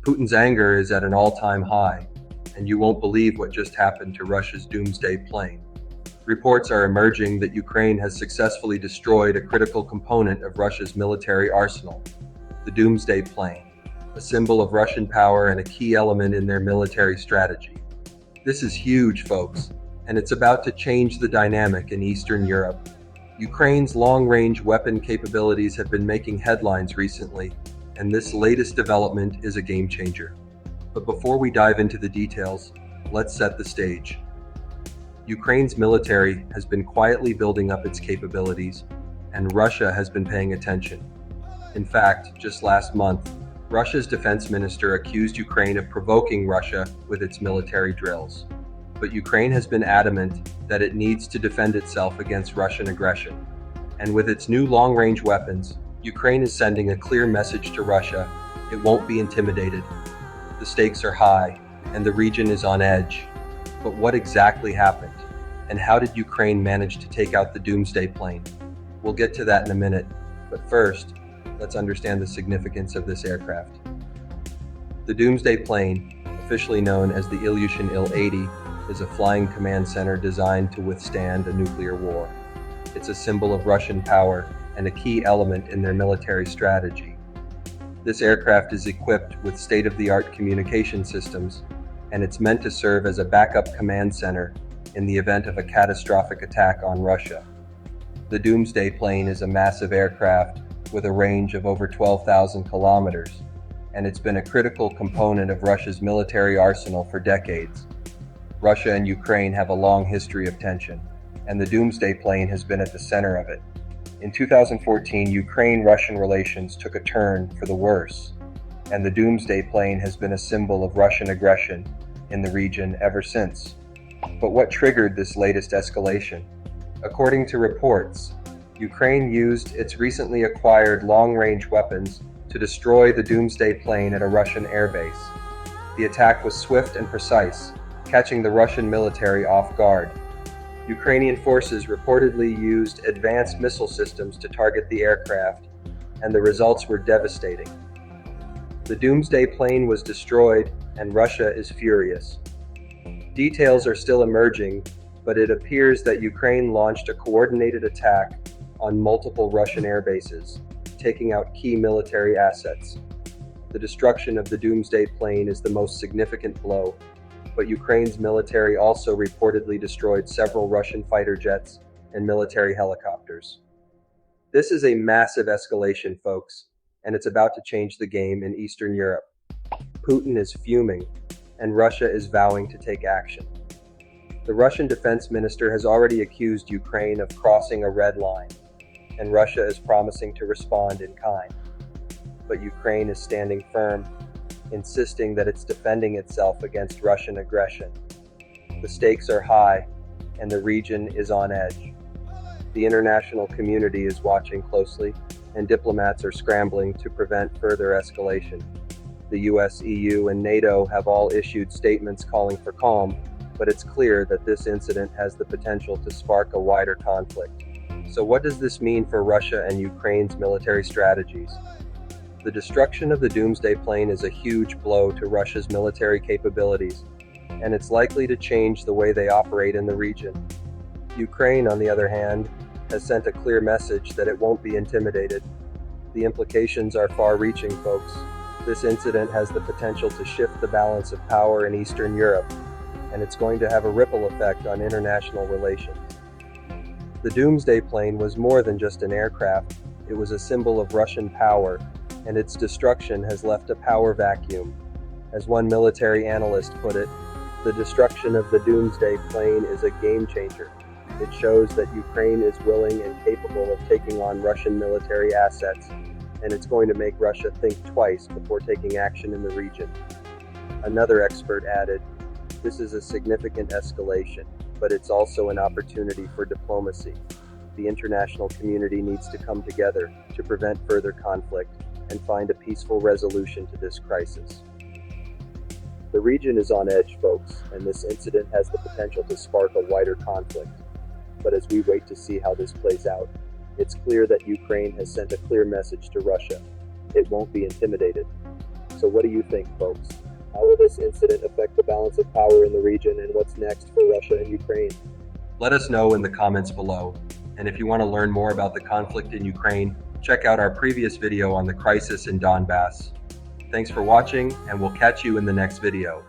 Putin's anger is at an all-time high, and you won't believe what just happened to Russia's Doomsday Plane. Reports are emerging that Ukraine has successfully destroyed a critical component of Russia's military arsenal, the Doomsday Plane, a symbol of Russian power and a key element in their military strategy. This is huge, folks, and it's about to change the dynamic in Eastern Europe. Ukraine's long-range weapon capabilities have been making headlines recently, and this latest development is a game changer. But before we dive into the details, let's set the stage. Ukraine's military has been quietly building up its capabilities, and Russia has been paying attention. In fact, just last month, Russia's defense minister accused Ukraine of provoking Russia with its military drills. But Ukraine has been adamant that it needs to defend itself against Russian aggression. And with its new long-range weapons, Ukraine is sending a clear message to Russia: it won't be intimidated. The stakes are high, and the region is on edge. But what exactly happened? And how did Ukraine manage to take out the Doomsday Plane? We'll get to that in a minute, but first, let's understand the significance of this aircraft. The Doomsday Plane, officially known as the Ilyushin Il-80, is a flying command center designed to withstand a nuclear war. It's a symbol of Russian power and a key element in their military strategy. This aircraft is equipped with state-of-the-art communication systems, and it's meant to serve as a backup command center in the event of a catastrophic attack on Russia. The Doomsday Plane is a massive aircraft with a range of over 12,000 kilometers, and it's been a critical component of Russia's military arsenal for decades. Russia and Ukraine have a long history of tension, and the Doomsday Plane has been at the center of it. In 2014, Ukraine-Russian relations took a turn for the worse, and the Doomsday Plane has been a symbol of Russian aggression in the region ever since. But what triggered this latest escalation? According to reports, Ukraine used its recently acquired long-range weapons to destroy the Doomsday Plane at a Russian airbase. The attack was swift and precise, catching the Russian military off guard. Ukrainian forces reportedly used advanced missile systems to target the aircraft, and the results were devastating. The Doomsday Plane was destroyed, and Russia is furious. Details are still emerging, but it appears that Ukraine launched a coordinated attack on multiple Russian air bases, taking out key military assets. The destruction of the Doomsday Plane is the most significant blow, but Ukraine's military also reportedly destroyed several Russian fighter jets and military helicopters. This is a massive escalation, folks, and it's about to change the game in Eastern Europe. Putin is fuming, and Russia is vowing to take action. The Russian defense minister has already accused Ukraine of crossing a red line, and Russia is promising to respond in kind. But Ukraine is standing firm, insisting that it's defending itself against Russian aggression. The stakes are high, and the region is on edge. The international community is watching closely, and diplomats are scrambling to prevent further escalation. The US, EU, and NATO have all issued statements calling for calm, but it's clear that this incident has the potential to spark a wider conflict. So what does this mean for Russia and Ukraine's military strategies? The destruction of the Doomsday Plane is a huge blow to Russia's military capabilities, and it's likely to change the way they operate in the region. Ukraine, on the other hand, has sent a clear message that it won't be intimidated. The implications are far-reaching, folks. This incident has the potential to shift the balance of power in Eastern Europe, and it's going to have a ripple effect on international relations. The Doomsday Plane was more than just an aircraft. It was a symbol of Russian power, and its destruction has left a power vacuum. As one military analyst put it, the destruction of the Doomsday Plane is a game changer. It shows that Ukraine is willing and capable of taking on Russian military assets, and it's going to make Russia think twice before taking action in the region. Another expert added, "This is a significant escalation, but it's also an opportunity for diplomacy. The international community needs to come together to prevent further conflict and find a peaceful resolution to this crisis." The region is on edge, folks, and this incident has the potential to spark a wider conflict. But as we wait to see how this plays out, it's clear that Ukraine has sent a clear message to Russia. It won't be intimidated. So what do you think, folks? How will this incident affect the balance of power in the region, and what's next for Russia and Ukraine? Let us know in the comments below. And if you want to learn more about the conflict in Ukraine, check out our previous video on the crisis in Donbass. Thanks for watching, and we'll catch you in the next video.